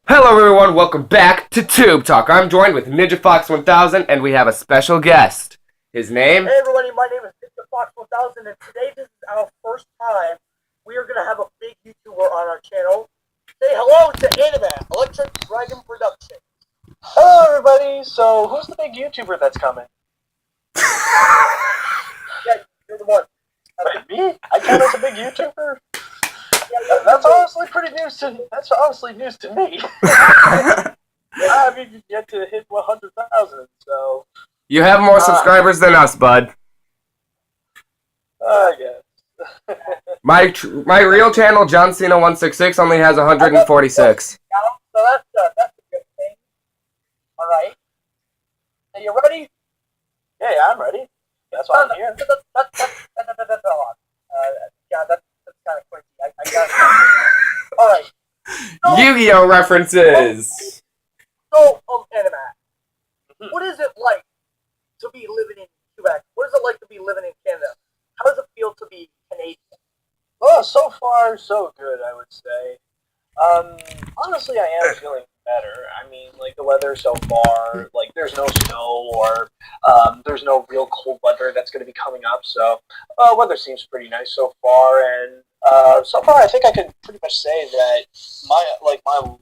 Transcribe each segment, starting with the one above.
Hello everyone, welcome back to Tube Talk. I'm joined with Ninja Fox 1000 and we have a special guest. His name? Hey everybody, my name is Ninja Fox 1000 and today this is our first time we are going to have a big YouTuber on our channel. Say hello to Anime, Electric Dragon Production. Hello, everybody. So, who's the big YouTuber that's coming? Yeah, you're the one. Wait, me? I count as a big YouTuber? Yeah, That's honestly pretty news to. That's honestly news to me. I haven't yet to hit 100,000, so You have more subscribers than us, bud. I guess. My real channel, John Cena 166, only has 146. So that's a good thing. All right. Are you ready? Yeah, I'm ready. That's why I'm here. That's a lot. Yeah, that's kind of crazy. I got it. All right. So, Yu-Gi-Oh references! Anime, what is it like to be living in Quebec? What is it like to be living in Canada? How does it feel to be Canadian? Well, so far, so good, I would say. Honestly, I am feeling better. I mean, like, the weather so far, like, there's no snow or there's no real cold weather that's going to be coming up, so weather seems pretty nice so far, and so far I think I can pretty much say that my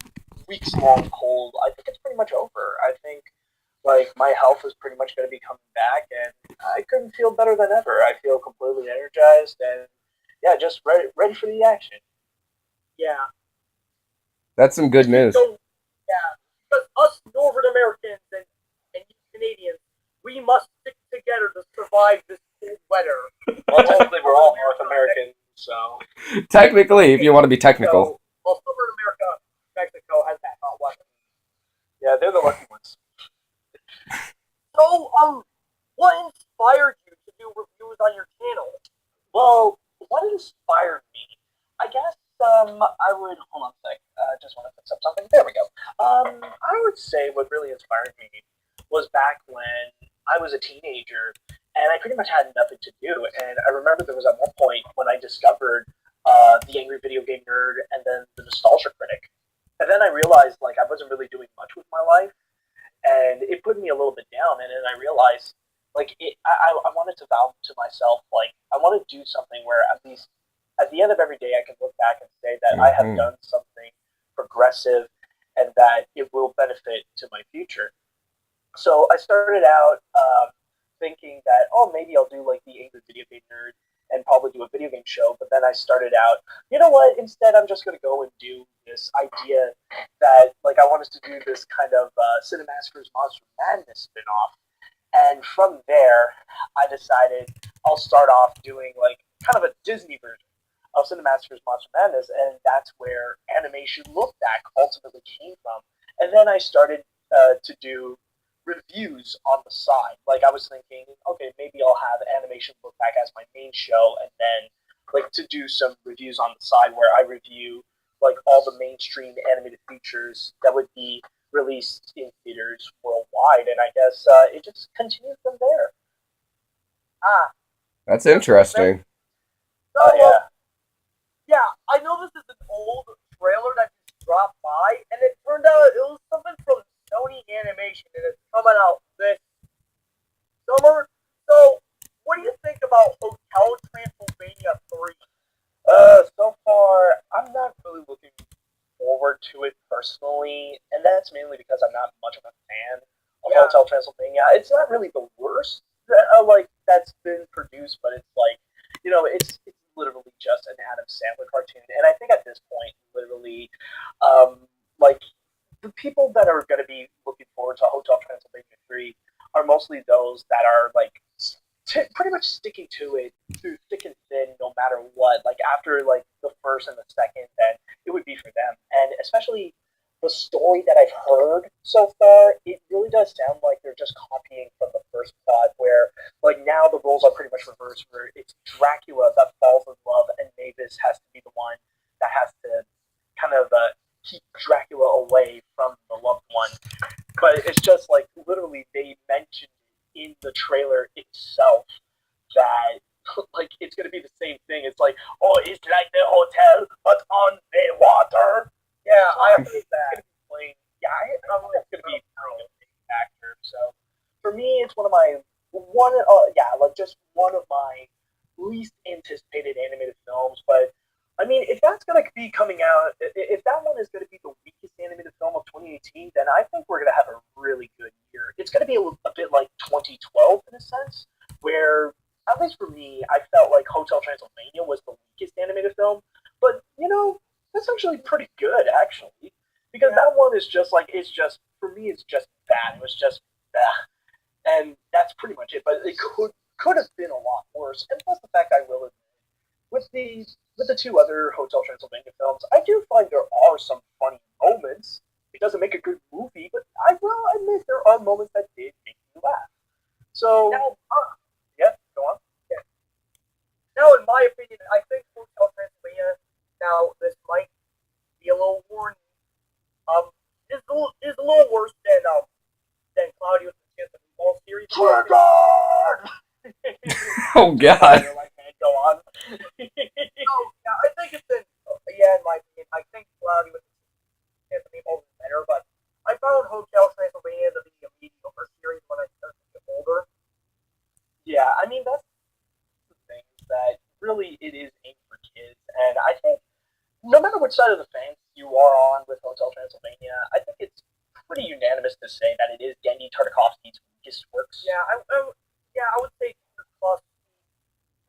weeks-long cold, I think it's pretty much over. I think, like, my health is pretty much going to be coming back, and I couldn't feel better than ever. I feel completely energized, and yeah, just ready for the action. Yeah. That's some good news. So, yeah, because us Northern Americans and you Canadians, we must stick together to survive this cold weather. Well, technically, we're all North American, so. Technically, if you want to be technical. So, well, Southern America, Mexico has that hot weather. Yeah, they're the lucky ones. So, what inspired you to do reviews on your channel? Well, what inspired me? I guess I would hold on a sec. Just want to fix up something. There we go. I would say what really inspired me was back when I was a teenager and I pretty much had nothing to do. And I remember there was at one point when I discovered the Angry Video Game Nerd and then the Nostalgia Critic. And then I realized like I wasn't really doing much with my life, and it put me a little bit down. And then I realized I wanted to vow to myself like I want to do something where at least at the end of every day I can look back and say that I have done something progressive and that it will benefit to my future. So I started out thinking that maybe I'll do like the Angry Video Game Nerd and probably do a video game show. But then I started out, you know what? Instead, I'm just going to go and do this idea that like I wanted to do this kind of Cinemassacre's Monster Madness spinoff. And from there, I decided I'll start off doing like kind of a Disney version of Cinemassacre's Monster Madness, and that's where Animation Look Back ultimately came from. And then I started to do reviews on the side. Like I was thinking, okay, maybe I'll have Animation Look Back as my main show, and then like to do some reviews on the side where I review like all the mainstream animated features that would be released in theaters worldwide. And I guess it just continued from there. That's interesting. So, Oh yeah. yeah, I know this is an old trailer that just dropped by, and it turned out it was something from Sony Animation, and it's coming out this summer. So, what do you think about Hotel Transylvania 3? So far, I'm not really looking forward to it personally, and that's mainly because I'm not much of a fan of Yeah. Hotel Transylvania. It's not really the worst like that's been produced, but it's like it's literally just an Adam Sandler cartoon, and I think at this point, literally, like the people that are going to be looking forward to Hotel Transylvania 3 are mostly those that are like pretty much sticking to it through thick and thin, no matter what. Like after like the first and the second, then it would be for them. And especially the story that I've heard so far, it really does sound like they're just copying from the first plot, where like now the roles are pretty much reversed, where it's Dracula that falls in love, and Mavis has to be the one that has to kind of keep Dracula away from the loved one. But it's just like literally they mentioned in the trailer itself that like it's gonna be the same thing. It's like, oh, it's like the hotel but on the water. Yeah, I heard that. It's just one of my least anticipated animated films. But I mean, if that's going to be coming out, if that one is going to be the weakest animated film of 2018, then I think we're going to have a really good year. It's going to be a bit like 2012 in a sense, where at least for me, I felt like Hotel Transylvania was the weakest animated film. But that's actually pretty good, actually, because that one is just like for me, it's just bad. It was just and that's pretty much it. But it could have been a lot worse. And plus the fact I will admit, with the two other Hotel Transylvania films, I do find there are some funny moments. It doesn't make a good movie, but I will admit there are moments that did make me laugh. So yeah, go on. Yeah. Now, in my opinion, I think Hotel Transylvania. Now, this might be a little warning. Is a little worse than Cloudy with the Chance of Meatballs series. Triggered! Oh God. Go on. Yeah, I think it's in my opinion, I think Cloudy with the Chance of Meatballs is better, but I found Hotel Transylvania to be a mediocre series when I started to get older. Yeah, I mean, that's the thing, that really it is aimed for kids, and I think no matter which side of the fence you are on with Hotel Transylvania, I think it's pretty unanimous to say that it is Gendy Tartakovsky's weakest works. Yeah, I would say Plus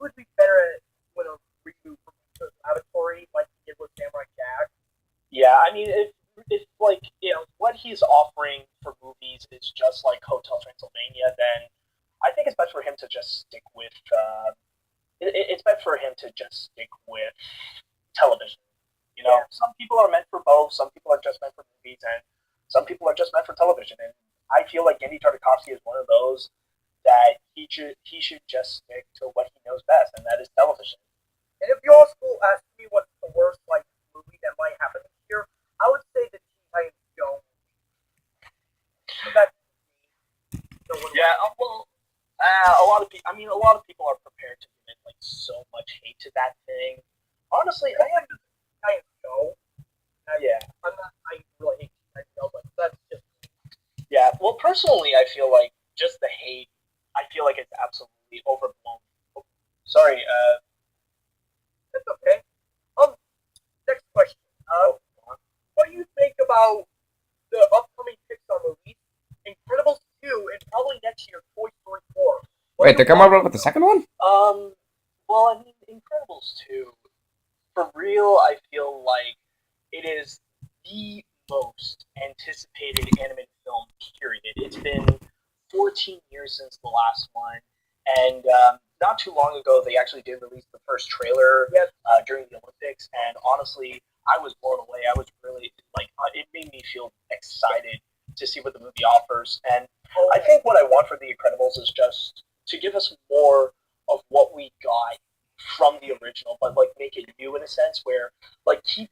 would be better at with a reboot from the laboratory like he did with Samurai Jack. Yeah, I mean, if like what he's offering for movies is just like Hotel Transylvania, then I think it's best for him to just stick with. It's best for him to just stick with television. Some people are meant for both. Some people are just meant for movies, and some people are just meant for television. And I feel like Gendy Tartakovsky is one of those that he should just stick to what he knows best, and that is television. And if your school asked me what's the worst movie that might happen this year, I would say the Teen Titans Go. So that's yeah, well, a lot of people. I mean, a lot of people are prepared to commit like so much hate to that thing. Honestly, I am. Titans Go. Yeah, I really hate Teen Titans Go, but that's just. Yeah, well, personally, I feel like just the hate. I feel like it's absolutely overblown. Oh, sorry. That's okay. Next question. What do you think about the upcoming Pixar movie, Incredibles 2, and probably next year, Toy Story 4? Wait, they're coming out with the second one? Well, I mean, Incredibles 2, for real, I feel like it is the most anticipated animated film, period. It's been 14 years since the last one, and not too long ago, they actually did release the first trailer during the Olympics, and honestly, I was blown away. I was really, it made me feel excited to see what the movie offers, and I think what I want for The Incredibles is just to give us more of what we got from the original, but make it new in a sense, where keep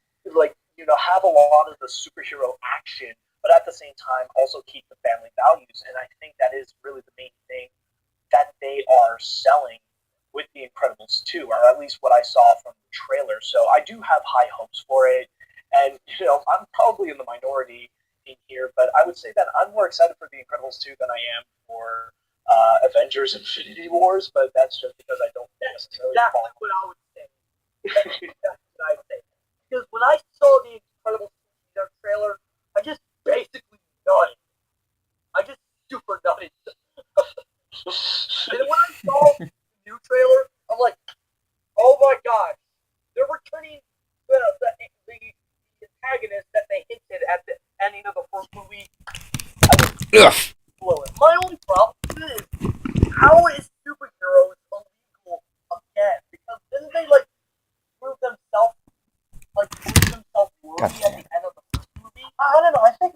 have a lot of the superhero action, but at the same time also keep the family values. And I think that is really the main thing that they are selling with The Incredibles 2, or at least what I saw from the trailer. So I do have high hopes for it, and I'm probably in the minority in here, but I would say that I'm more excited for The Incredibles 2 than I am for Avengers Infinity Wars, but that's just because I don't necessarily That's follow. what I would say. That's what I would say. Because when I saw the Incredibles trailer, I just basically nutted. I just super nutted. And when I saw the new trailer, I'm like, oh my gosh, they're returning the antagonist that they hinted at the ending of the first movie. Ugh. My only problem is, how is superheroes illegal again? Because didn't they prove themselves worthy at the end of the first movie? I don't know. I think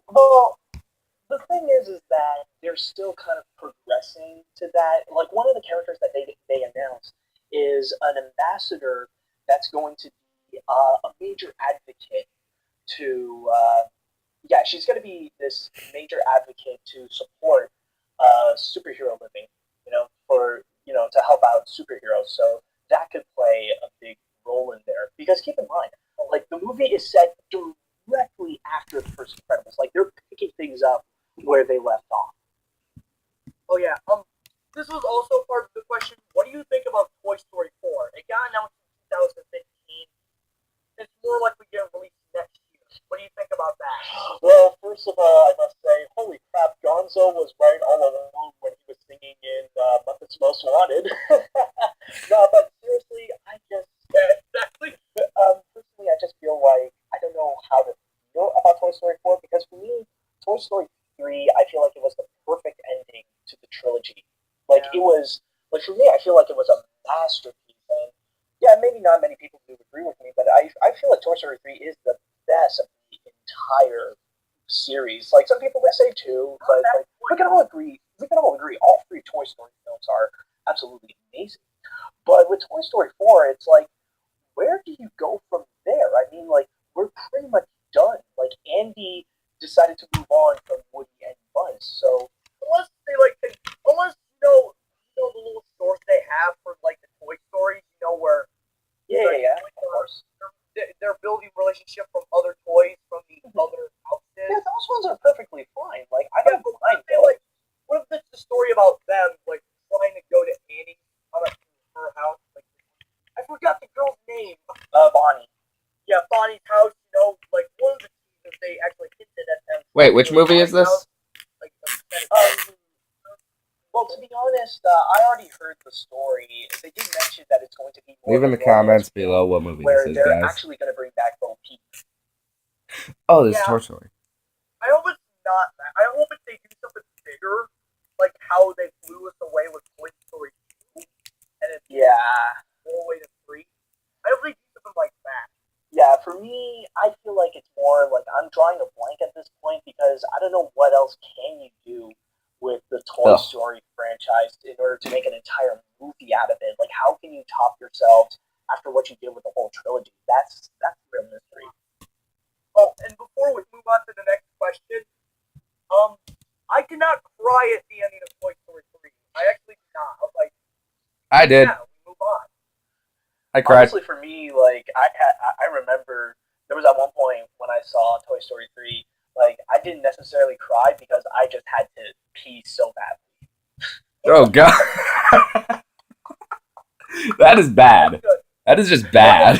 the thing is that they're still kind of progressing to that. Like one of the characters that they announced is an ambassador that's going to be a major advocate to. She's going to be this major advocate to support superhero living. For to help out superheroes. So that could play a big role in there. Because keep in mind, the movie is set directly after the first Incredibles. They're picking things up where they left off. Oh yeah. this was also part of the question. What do you think about Toy Story 4? It got announced in 2015. It's more likely to get released next year. What do you think about that? Well, first of all, I must say, holy crap, Gonzo was right all along when he was singing in Muppets Most Wanted. No, but seriously, I just, Exactly. personally, I just feel like I don't know how to feel about Toy Story 4 because for me, Toy Story 3, I feel like it was the perfect ending to the trilogy. Like, Yeah. it was, like, for me, I feel like it was a masterpiece. And yeah, maybe not many people do agree with me, but I feel like Toy Story 3 is the best of the entire series. Like, some people would say 2, but like, we can all agree. We can all agree. All 3 Toy Story films are absolutely amazing. But with Toy Story 4, it's like, where do you go from there? I mean, like, we're pretty much done. Like, Andy decided to move on from Woody and Buzz, so Unless they unless the little stores they have for like the Toy Stories, where yeah, of course. they're building relationship from other toys from the other Yeah, houses. those ones are perfectly fine. Like, I Yeah, don't but mind those. what if it's the story about them like trying to go to Annie her house? Like I forgot the girl's name. Bonnie. Yeah, Bonnie's house. Like one of the teasers they actually hinted at them. Wait, which movie is this? Like, Well, to be honest, I already heard the story. They did mention that it's going to be more Leave in the of a Romeo comments film, below what movie where this is, they're guys. actually going to bring back Bo Peep. Oh, this is Yeah. Toy Story. I hope it's not that. I hope they do something bigger, like how they blew us away with Toy Story 2, and it's Yeah. all the way to 3. I hope they do something like that. Yeah, for me, I feel like it's more like I'm drawing a blank at this point because I don't know what else can you do with the Toy Story franchise in order to make an entire movie out of it. Like, how can you top yourselves after what you did with the whole trilogy? That's the real mystery. Oh, and before we move on to the next question, I did not cry at the ending of Toy Story 3. I actually did not. I was like, I did. yeah, we move on. I cried. Honestly, for me, like I remember there was at one point when I saw Toy Story 3, like I didn't necessarily cry because I just had to pee so badly. Oh god. That is bad. That is just bad.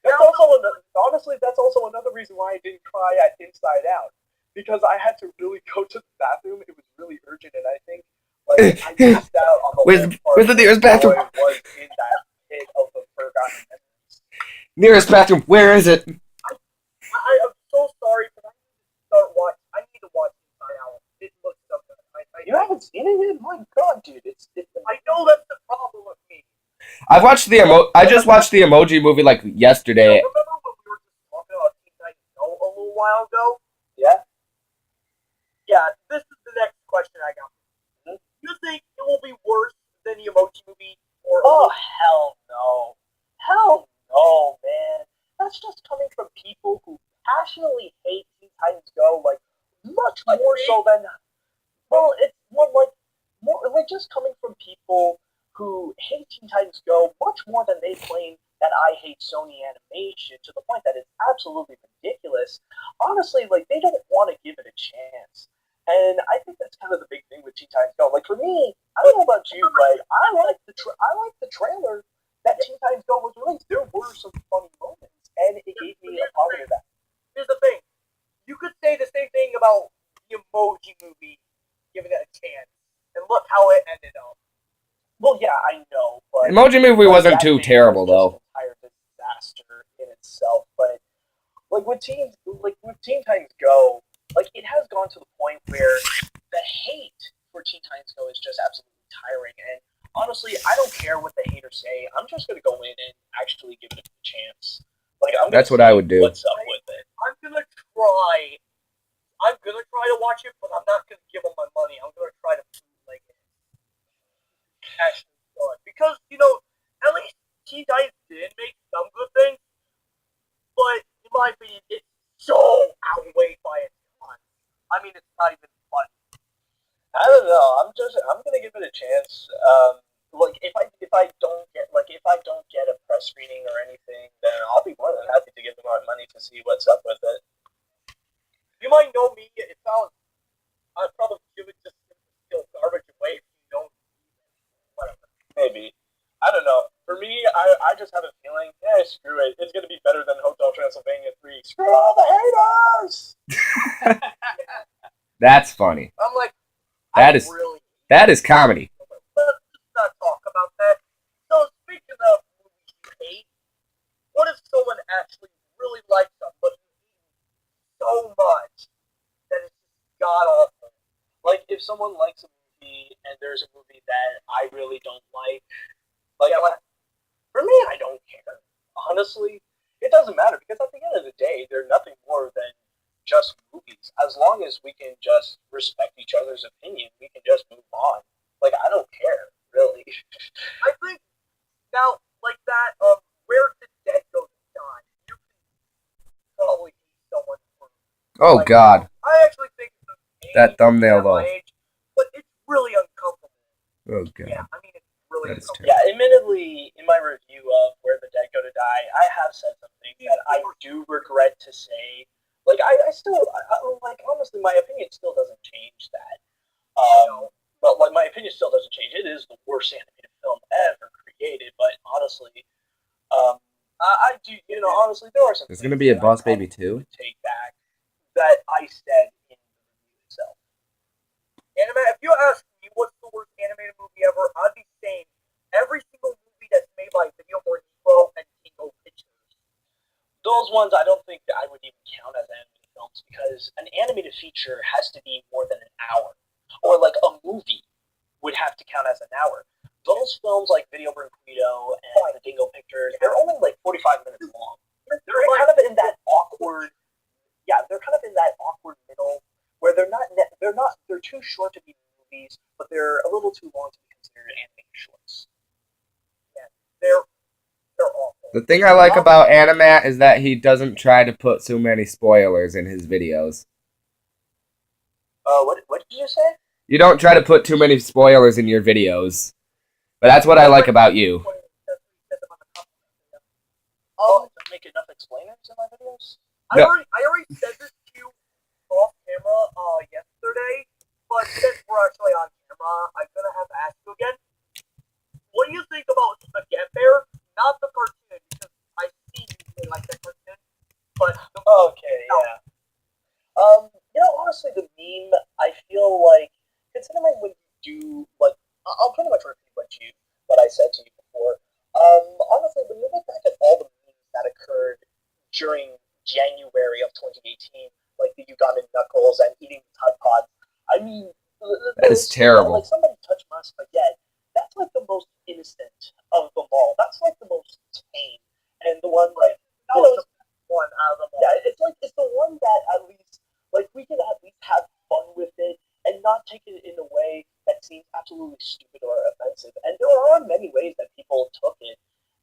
That's also another reason why I didn't cry at Inside Out because I had to really go to the bathroom. It was really urgent, and I think like I missed out on the Where's the nearest bathroom? Boy was in that pit of the forgotten memories. Nearest bathroom. Where is it? I'm so sorry, but I need to start watching. I need to watch Inside Out. It looks so good. You haven't seen it yet? My God, dude, it's I know that's the problem with me. I just watched the Emoji Movie like yesterday. Remember when we were just talking about Teen Titans Go a little while ago? Yeah. Yeah, this is the next question I got. Do you think it will be worse than the Emoji Movie? Oh, hell no. Hell no, man. That's just coming from people who passionately hate Teen Titans Go, like, much more so than... Well, it's more like just coming from people who hate Teen Titans Go much more than they claim that I hate Sony Animation, to the point that it's absolutely ridiculous. Honestly, like, they don't want to give it a chance. And I think that's kind of the big thing with Teen Titans Go. Like, for me, I don't know about you, but I like the trailer that Teen Titans Go was released. There were some funny moments, and it gave me a positive. Here's the thing. You could say the same thing about the Emoji Movie, giving it a chance. And look how it ended up. Well, yeah, I know, but Emoji Movie wasn't that too thing terrible was just though. an entire disaster in itself. But like with Teen Titans Go, like it has gone to the point where the hate for Teen Titans Go is just absolutely tiring. And honestly, I don't care what the haters say. I'm just gonna go in and actually give it a chance. Like That's what I would do. What's up with it? I'm gonna try to watch it, but I'm not gonna give them my money. I'm gonna try to like it. Actually good. Because, at least Teen Titans did make some good things, but in my opinion, it's so outweighed by its fun. I mean, it's not even fun. I don't know. I'm gonna give it a chance. Like if I don't get a press screening or anything, then I'll be more than happy to give them my money to see what's up with it. You might know me. I'd probably give it just still garbage away if you don't. I don't know. For me, I just have a feeling, screw it. It's gonna be better than Hotel Transylvania 3. Screw all the haters! That's funny. I'm like, That I is- really. That is comedy. Let's just not talk about that. So speaking of movies you hate, what if someone actually really likes them, but you hate so much that it's just god awful? Like, if someone likes a movie and there's a movie that I really don't like, for me, I don't care. Honestly, it doesn't matter because at the end of the day, they're nothing more than just movies. As long as we can just respect each other's opinion, we can just move on. Like, I don't care, really. I think now, like that, where the dead go to die, you can probably hate someone for. Oh like, God, I actually think it's okay that thumbnail at my though. age, but it's really uncomfortable. Oh God. Yeah, I mean, it's really That is uncomfortable. Yeah, admittedly, in my review of Where the Dead Go to Die, I have said something that I do regret to say. Like, I still, like, honestly, my opinion still doesn't change that. But, like, my opinion still doesn't change. It is the worst animated film ever created, but honestly, I do, honestly, there are some There's things gonna be a that Boss I Baby 2? would take back that I said in the review itself. Anime. If you ask me what's the worst animated movie ever, I'd be saying every single movie that's made by Video Boy Depot and Kingo Pictures. Those ones I don't think that I would even count as animated films because an animated feature has to be more than an hour. Or like a movie would have to count as an hour. Those films like Video Brinquedo and the Dingo Pictures, they're only like 45 minutes long. They're kind of in that awkward, they're kind of in that awkward middle where they're too short to be movies, but they're a little too long to be considered animated shorts. They're awful. The thing I like about Animat is that he doesn't try to put so many spoilers in his videos. What did you say? You don't try to put too many spoilers in your videos. But that's what I like about you. To make enough explainers in my videos? I already said this to you off camera yesterday, but since we're actually on camera, I'm gonna have to ask you again. What do you think about Spaghetti Bear? Not the cartoon, because I see you play like that cartoon, but the Okay, yeah. Honestly, the meme, I feel like, considering when you do, like, I'll pretty much repeat what I said to you before. Honestly, when you look back at all the memes that occurred during January of 2018, like the Ugandan Knuckles and eating the Tide Pods, I mean, That is terrible. Like, somebody touched my spaghetti. That's like the most innocent of them all. That's like the most tame. And the one, like, that was the one out of them all. yeah, it's the one that at least, like, we can at least have fun with it and not take it in a way that seems absolutely stupid or offensive. And there are many ways that people took it,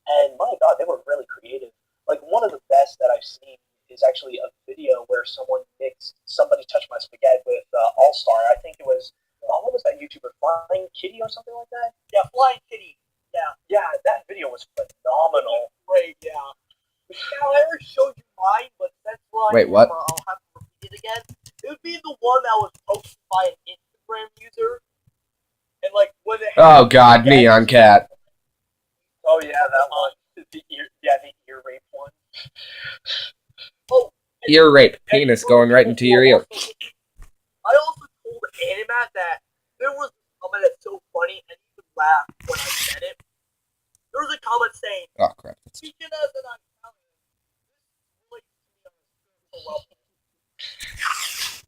and my God, they were really creative. Like, one of the best that I've seen is actually a video where someone mixed Somebody Touched My Spaghetti with All Star. I think it was, what was that YouTuber, Flying Kitty or something like that? Yeah, Flying Kitty. Yeah, that video was phenomenal. Great, yeah. Now, I already showed you mine, but since we're on Wait, what? camera, I'll have to repeat it again. It would be the one that was posted by an Instagram user, and like when it Oh God, Neon Cat. Oh yeah, that one. The ear rape one. Oh, Ear rape. Penis going right into your ear. I also told Animat that there was a comment that's so funny, and he would laugh when I said it. There was a comment saying, Oh crap. "Speaking as an Italian, this relates to me on a spiritual level."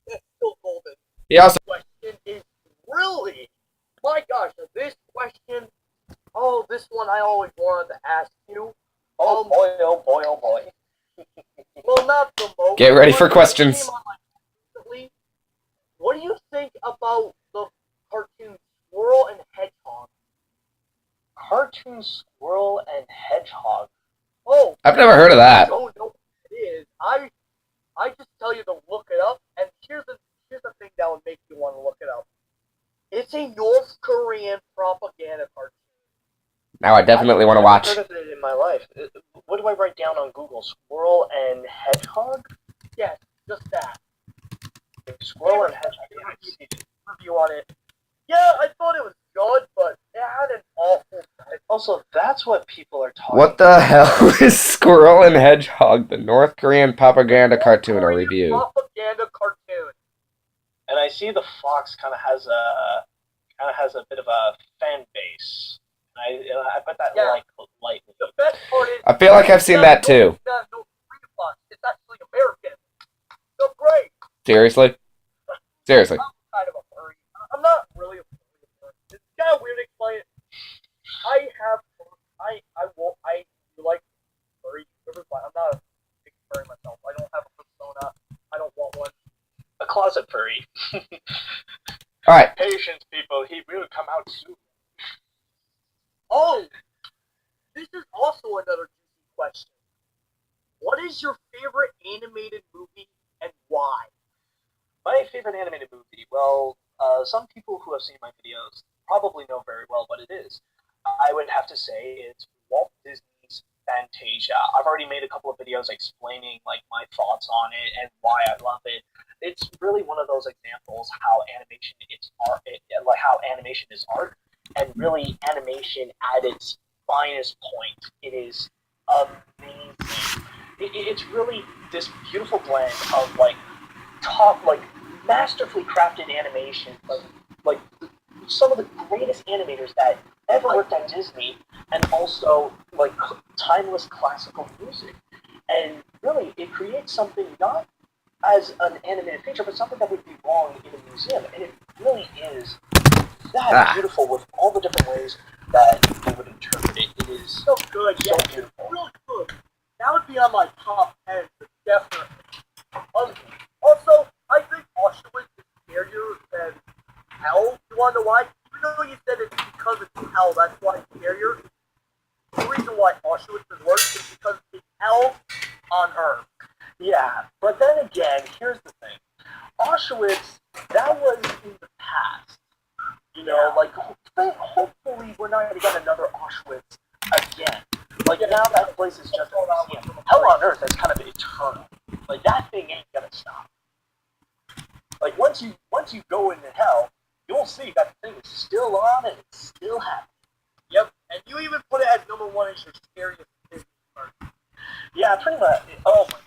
That's still golden. He also Question is really, my gosh, this question. Oh, this one I always wanted to ask you. Oh boy, oh boy, oh boy. Well, not the most. Get ready for but it questions. came on, like, recently. What do you think about the cartoon Squirrel and Hedgehog? Cartoon Squirrel and Hedgehog. Oh, I've never heard of I that. don't know what it is. I just tell you to look it up, and here's the thing that would make you want to look it up. It's a North Korean propaganda cartoon. Now I definitely want to watch. I've never heard of it in my life. What do I write down on Google? Squirrel and Hedgehog? Yes, just that. Squirrel and Hedgehog. Review on it. Yeah, I thought it was good, but had an awful time. Also, that's what people are talking What the hell is Squirrel and Hedgehog, the North Korean propaganda cartoon, a review? Propaganda cartoon. And I see the Fox kind of has a bit of a fan base. And I put that Yeah. lightly. The best part is I feel like I've seen that too. No, Fox. It's actually American. So great. Seriously? Seriously. I'm kind of a furry. I'm not really a furry. It's kind of weird to explain it. I do like furry YouTubers, but I'm not a big furry myself. I don't have a persona. I don't want one. A closet furry. Alright. Patience, people. He will come out soon. Oh, this is also another juicy question. What is your favorite animated movie and why? My favorite animated movie. Well, some people who have seen my videos probably know very well what it is. I would have to say it's Walt Disney's Fantasia. I've already made a couple of videos explaining like my thoughts on it and why I love it. It's really one of those examples how animation is art, like how animation is art, and really animation at its finest point. It is amazing. It's really this beautiful blend of like masterfully crafted animation, like some of the greatest animators that ever worked at Disney, and also like timeless classical music. And really, it creates something not as an animated feature, but something that would belong in a museum. And it really is that beautiful with all the different ways that they would interpret it. It is So good, so yeah. beautiful. Really good. That would be on my top 10, definitely. Also, I think Auschwitz is scarier than hell. You want to know why? Even though you said it's because it's hell, that's why it's scarier. The reason why Auschwitz is worse is because it's hell on Earth. Yeah, but then again, here's the thing. Auschwitz, that was in the past. You know, like, hopefully we're not going to get another Auschwitz again. Like, now that place is just a museum. Hell on Earth, that's kind of eternal. Like, that thing ain't going to stop. Like, once you go into hell, you'll see that thing is still on and it's still happening. Yep, and you even put it as number 1 as your scariest Disney park. Yeah, pretty much. Oh my